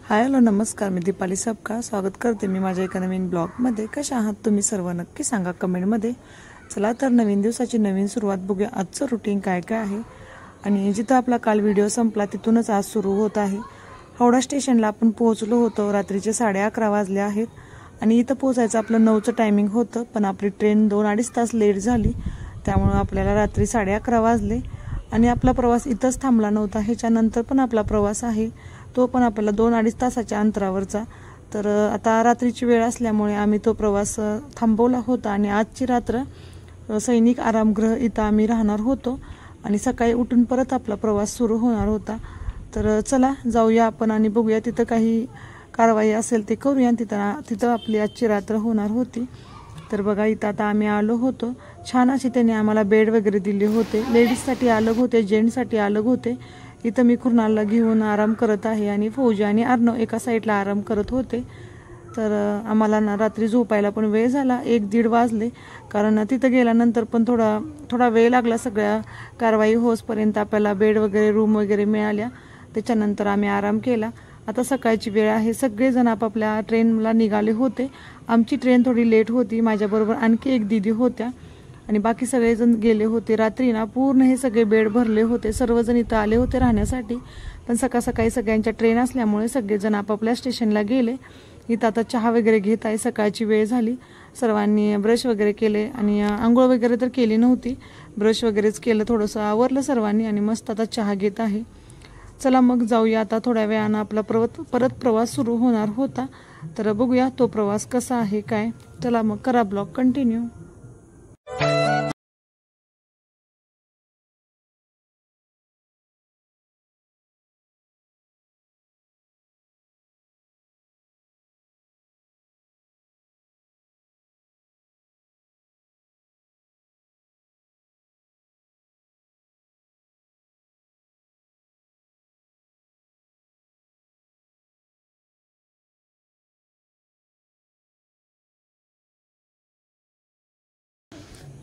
Hi hello नमस्कार, मी दीपाली सबका स्वागत करते मी माझ्या एका नवीन ब्लॉगमध्ये। कशा आहात तुम्ही सर्व नक्की सांगा कमेंटमध्ये। चला तर नवीन दिवसाची नवीन सुरुवात बघूया। आजचं रुटीन काय काय आहे आणि जिथं आपला काल व्हिडिओ संपला तिथूनच आज सुरू होत आहे। हावडा स्टेशनला आपण पोहोचलो होतो, रात्रीचे 11:30 वाजले आहेत आणि इथं पोहोचायचं आपलं 9चं टायमिंग होतं, पण आपली ट्रेन 2-2.5 तास लेट झाली, त्यामुळे आपल्याला रात्री 11:30 वाजले आणि आपला प्रवास इथंच थांबला नव्हता। ह्याच्यानंतर पण आपला प्रवास आहे, तो पण आपल्याला 2-2.5 तासाच्या अंतरावरचा। तर आता रात्रीची वेळ असल्यामुळे आम्ही तो प्रवास थांबवला होता आणि आजची रात्र सैनिक आरामगृह इथं आम्ही राहणार होतो आणि सकाळी उठून परत आपला प्रवास सुरू होणार होता। तर चला जाऊया आपण आणि बघूया तिथं काही कारवाई असेल ते करूया। तिथं आपली आजची रात्र होणार होती। तर बघा इथं आता आम्ही आलो होतो। छान असे त्यांनी आम्हाला बेड वगैरे दिले होते, लेडीजसाठी अलग होते, जेंट्ससाठी अलग होते। इथं मी कुर्नालला घेऊन आराम करत आहे आणि फौजी आणि अर्णव एका साईडला आराम करत होते। तर आम्हाला ना रात्री झोपायला पण वेळ झाला, 1-1:30 वाजले, कारण तिथं गेल्यानंतर पण थोडा वेळ लागला सगळ्या कारवाई होसपर्यंत। आपल्याला बेड वगैरे रूम वगैरे मिळाल्या, त्याच्यानंतर आम्ही आराम केला। आता सकाळची वेळ आहे, सगळेजण आपापल्या ट्रेनला निघाले होते। आमची ट्रेन थोडी लेट होती, माझ्याबरोबर आणखी एक दीदी होत्या आणि बाकी सगळेजण गेले होते। रात्री ना पूर्ण हे सगळे बेड भरले होते, सर्वजण इथं आले होते राहण्यासाठी, पण सकाळी सगळ्यांच्या ट्रेन असल्यामुळे सगळेजण आपापल्या स्टेशनला गेले। इथं आता चहा वगैरे घेत आहे, सकाळची वेळ झाली, सर्वांनी ब्रश वगैरे केले आणि आंघोळ वगैरे तर केली नव्हती, ब्रश वगैरेच केलं, थोडंसं आवरलं सर्वांनी आणि मस्त आता चहा घेत आहे। चला मग जाऊया, आता थोड्या वेळानं आपला परत प्रवास सुरू होणार होता, तर बघूया तो प्रवास कसा आहे काय। चला मग करा ब्लॉग कंटिन्यू।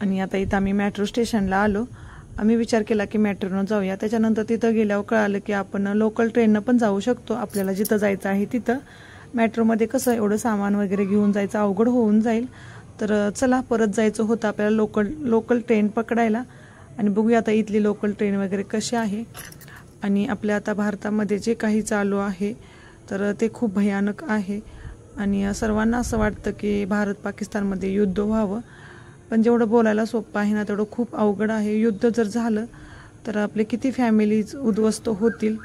आणि आता इथं आम्ही मेट्रो स्टेशनला आलो। आम्ही विचार केला की मेट्रोनं जाऊया, त्याच्यानंतर तिथं गेल्यावर कळालं की आपण लोकल ट्रेननं पण जाऊ शकतो, आपल्याला जिथं जायचं आहे तिथं। मेट्रोमध्ये कसं एवढं सामान वगैरे घेऊन जायचं अवघड होऊन जाईल, तर चला परत जायचं होतं आपल्याला लोकल ट्रेन पकडायला आणि बघूया आता इथली लोकल ट्रेन वगैरे कशी आहे। आणि आपल्या आता भारतामध्ये जे काही चालू आहे तर ते खूप भयानक आहे आणि सर्वांना असं वाटतं की भारत पाकिस्तानमध्ये युद्ध व्हावं, पण जेवढं बोलायला सोपं आहे ना तेवढं खूप अवघड आहे। युद्ध जर झालं तर आपले किती फॅमिलीज उद्ध्वस्त होतील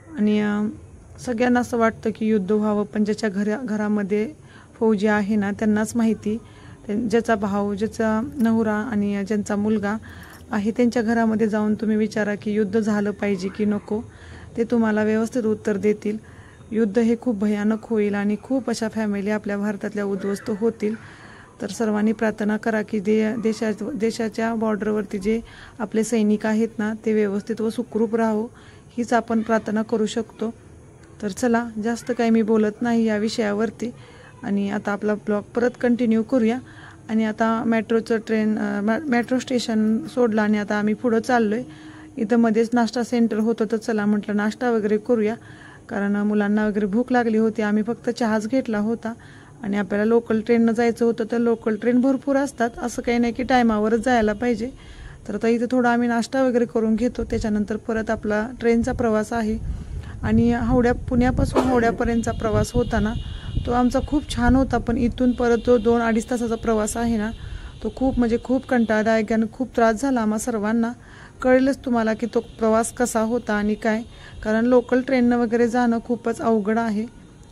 आणि सगळ्यांना असं वाटतं की युद्ध व्हावं, पण ज्याच्या घरामध्ये फौजी आहे ना त्यांनाच माहिती, ज्याचा भाऊ, ज्याचा नवरा आणि ज्यांचा मुलगा आहे त्यांच्या घरामध्ये जाऊन तुम्ही विचारा की युद्ध झालं पाहिजे की नको, ते तुम्हाला व्यवस्थित उत्तर देतील। युद्ध हे खूप भयानक होईल आणि खूप अशा फॅमिली आपल्या भारतातल्या उद्ध्वस्त होतील। तर सर्वांनी प्रार्थना करा की देशाच्या बॉर्डरवरती जे आपले सैनिक आहेत ना ते व्यवस्थित व सुखरूप राहो, हीच आपण प्रार्थना करू शकतो। तर चला जास्त काही मी बोलत नाही या विषयावरती आणि आता आपला ब्लॉग परत कंटिन्यू करूया। आणि आता मेट्रो स्टेशन सोडलं आणि आता आम्ही पुढं चाललोय। इथं मध्येच नाश्ता सेंटर होतं, तर चला म्हटलं नाश्ता वगैरे करूया, कारण मुलांना वगैरे भूक लागली होती। आम्ही फक्त चहाच घेतला होता आणि आपल्याला लोकल ट्रेननं जायचं होतं, तर लोकल ट्रेन भरपूर असतात, असं काही नाही की टायमावरच जायला पाहिजे। तर आता इथं थोडा आम्ही नाश्ता वगैरे करून घेतो, त्याच्यानंतर परत आपला ट्रेनचा प्रवास आहे। आणि पुण्यापासून हावड्यापर्यंतचा प्रवास होता ना तो आमचा खूप छान होता, पण इथून परत जो 2-2.5 तासाचा प्रवास आहे ना तो खूप म्हणजे खूप कंटाळदायक आणि खूप त्रास झाला आम्हा सर्वांना। कळेलच तुम्हाला की तो प्रवास कसा होता आणि काय, कारण लोकल ट्रेननं वगैरे जाणं खूपच अवघड आहे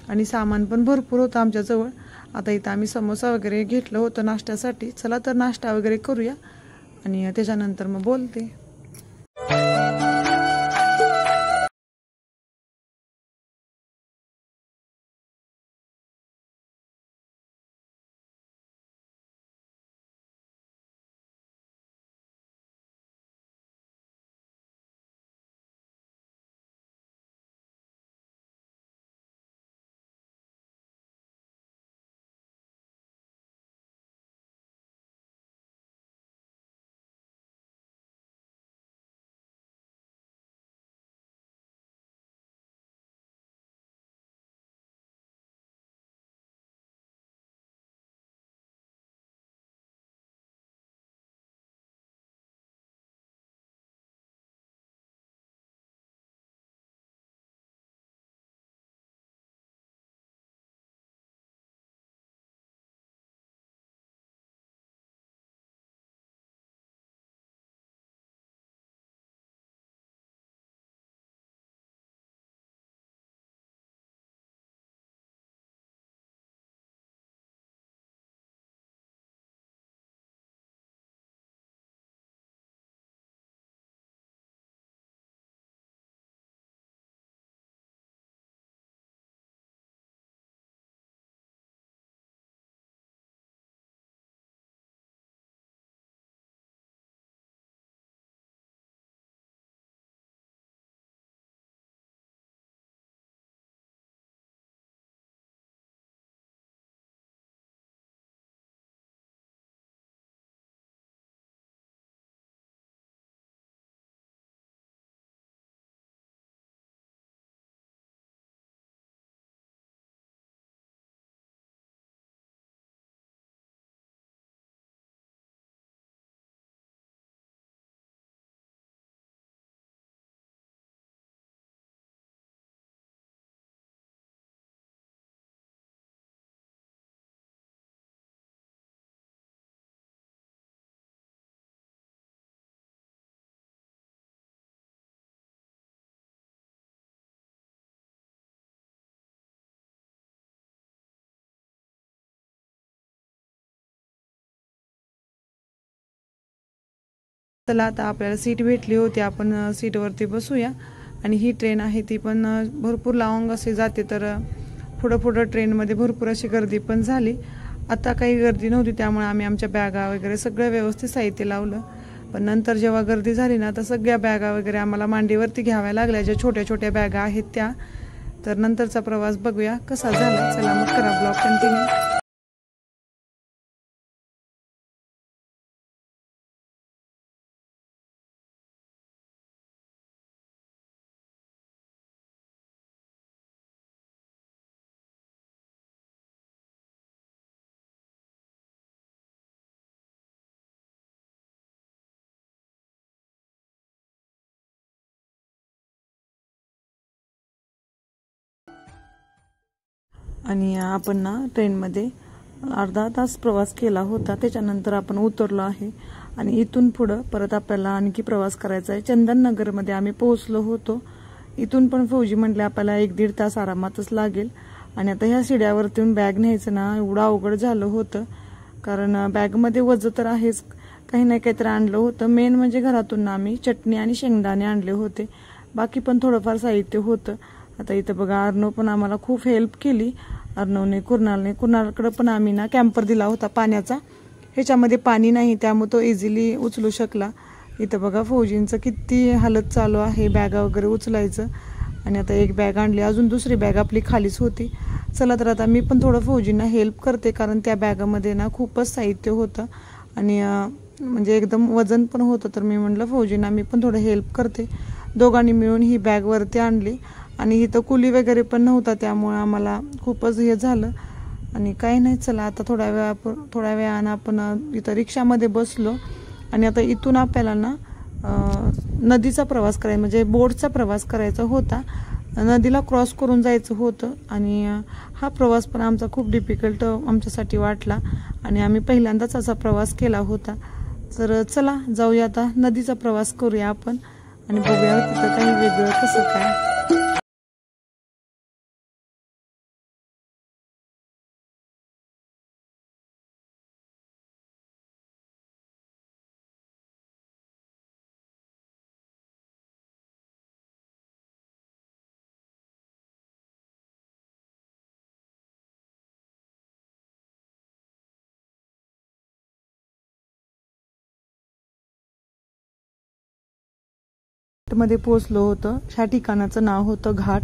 आणि सामान पण भरपूर होतं आमच्याजवळ। आता इथं आम्ही समोसा वगैरे घेतलं होतं नाश्त्यासाठी, चला तर नाश्ता वगैरे करूया आणि त्याच्यानंतर मग बोलते। चला आता आपल्याला सीट भेटली होती, आपण सीटवरती बसूया। आणि ही ट्रेन आहे ती पण भरपूर लाँग असे जाते, तर पुढं ट्रेनमध्ये भरपूर अशी गर्दी पण झाली। आता काही गर्दी नव्हती, त्यामुळे आम्ही आमच्या बॅगा वगैरे सगळं व्यवस्थित साहित्य लावलं। पण नंतर जेव्हा गर्दी झाली ना, तर सगळ्या बॅगा वगैरे आम्हाला मांडीवरती घ्याव्या लागल्या, ज्या छोट्या छोट्या बॅगा आहेत त्या। तर नंतरचा प्रवास बघूया कसा झाला। चला मग करा ब्लॉग कंटिन्यू। आणि आपण ना ट्रेनमध्ये अर्धा तास प्रवास केला होता, त्याच्यानंतर आपण उतरलो आहे। आणि इथून पुढे परत आपल्याला आणखी प्रवास करायचा आहे। चंदननगरमध्ये आम्ही पोहोचलो होतो। इथून पण फौजी म्हटले आपल्याला 1-1.5 तास आरामातच लागेल। आणि आता ह्या शिड्यावरतून बॅग न्यायचं ना एवढं अवघड झालं होतं, कारण बॅगमध्ये वजन तर आहेच, काही नाही काहीतरी आणलं होतं। मेन म्हणजे घरातून ना आम्ही चटणी आणि शेंगदाणे आणले होते, बाकी पण थोडंफार साहित्य होतं। आता इथं बघा अर्णव पण आम्हाला खूप हेल्प केली, अर्णवने कुणालकडे पण आम्ही ना कॅम्पर दिला होता पाण्याचा, ह्याच्यामध्ये पाणी नाही त्यामुळे तो इझिली उचलू शकला। इथं बघा फौजींचं किती हालत चालू आहे बॅगा वगैरे उचलायचं। आणि आता एक बॅग आणली, अजून दुसरी बॅग आपली खालीच होती। चला तर आता मी पण थोडं फौजींना हेल्प करते, कारण त्या बॅगामध्ये ना खूपच साहित्य होतं आणि म्हणजे एकदम वजन पण होतं। तर मी म्हटलं फौजींना मी पण थोडं हेल्प करते। दोघांनी मिळून ही बॅग वरती आणली आणि इथं कुली वगैरे पण नव्हता, त्यामुळे आम्हाला खूपच हे झालं। आणि काही नाही, चला आता थोड्या वेळानं आपण इथं रिक्षामध्ये बसलो। आणि आता इथून आपल्याला ना नदीचा प्रवास करायचा, म्हणजे बोटचा प्रवास करायचा होता, नदीला क्रॉस करून जायचं होतं। आणि हा प्रवास पण आमचा खूप डिफिकल्ट आमच्यासाठी वाटला, आणि आम्ही पहिल्यांदाच असा प्रवास केला होता। तर चला जाऊया आता नदीचा प्रवास करूया आपण, आणि बघूया तिथं काही वेगळं कसं काय। मध्ये पोहोचलो होतं। ह्या ठिकाणाचं नाव होतं घाट,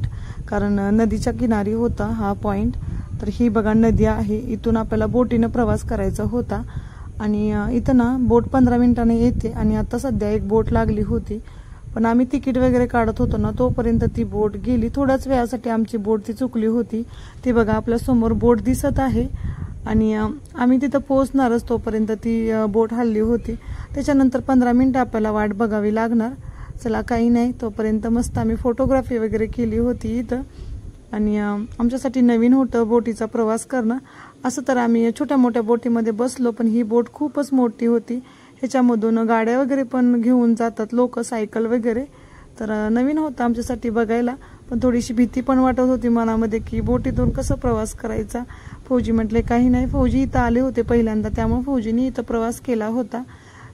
कारण नदीच्या किनारी होता हा पॉइंट। तर ही बघा नदी आहे, इथून आपल्याला बोटीनं प्रवास करायचा होता। आणि इथं ना बोट 15 मिनिटांनी येते, आणि आता सध्या एक बोट लागली होती, पण आम्ही तिकीट वगैरे काढत होतो ना तोपर्यंत ती बोट गेली। थोड्याच वेळासाठी आमची बोट ती चुकली होती। ती बघा आपल्या समोर बोट दिसत आहे, आणि आम्ही तिथं पोहोचणारच तोपर्यंत ती बोट हल्ली होती। त्याच्यानंतर 15 मिनिटं आपल्याला वाट बघावी लागणार। चला काही नाही, तोपर्यंत मस्त आम्ही फोटोग्राफी वगैरे केली होती इथं। आणि आमच्यासाठी नवीन होतं बोटीचा प्रवास करणं। असं तर आम्ही छोट्या मोठ्या बोटीमध्ये बसलो, पण ही बोट खूपच मोठी होती। ह्याच्यामधून गाड्या वगैरे पण घेऊन जातात लोक, सायकल वगैरे। तर नवीन होतं आमच्यासाठी बघायला, पण थोडीशी भीती पण वाटत होती मनामध्ये की बोटीतून कसं प्रवास करायचा। फौजी म्हटले काही नाही, फौजी इथं आले होते पहिल्यांदा, त्यामुळे फौजींनी इथं प्रवास केला होता,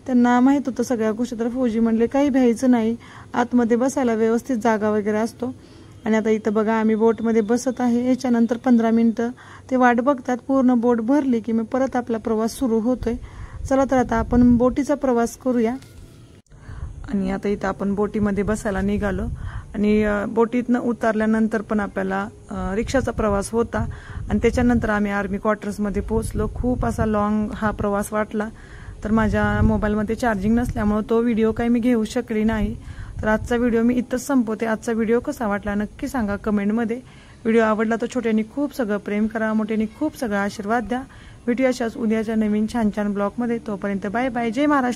त्यांना माहित होतं सगळ्या गोष्टी। तर फौजी म्हणले काही भ्यायचं नाही, आतमध्ये बसायला व्यवस्थित जागा वगैरे असतो। आणि आता इथं बघा आम्ही बोटमध्ये बसत आहे। याच्यानंतर 15 मिनिटं ते वाट बघतात, पूर्ण बोट भरली की मग परत आपला प्रवास सुरू होतोय। चला तर आता आपण बोटीचा प्रवास करूया। आणि आता इथं आपण बोटीमध्ये बसायला निघालो, आणि बोटीतनं उतरल्यानंतर पण आपल्याला रिक्षाचा प्रवास होता। आणि त्याच्यानंतर आम्ही आर्मी क्वार्टर्समध्ये पोहोचलो। खूप असा लॉंग हा प्रवास वाटला, तर माझ्या मोबाईलमध्ये चार्जिंग नसल्यामुळे तो व्हिडिओ काही मी घेऊ शकली नाही। तर आजचा व्हिडिओ मी इथंच संपवते। आजचा व्हिडिओ कसा वाटला नक्की सांगा कमेंटमध्ये। व्हिडिओ आवडला तर छोट्यांनी खूप सगळं प्रेम करा, मोठ्यांनी खूप सगळं आशीर्वाद द्या। भेटूया अशाच उद्याच्या नवीन छान छान ब्लॉगमध्ये। तोपर्यंत बाय बाय, जय महाराष्ट्र।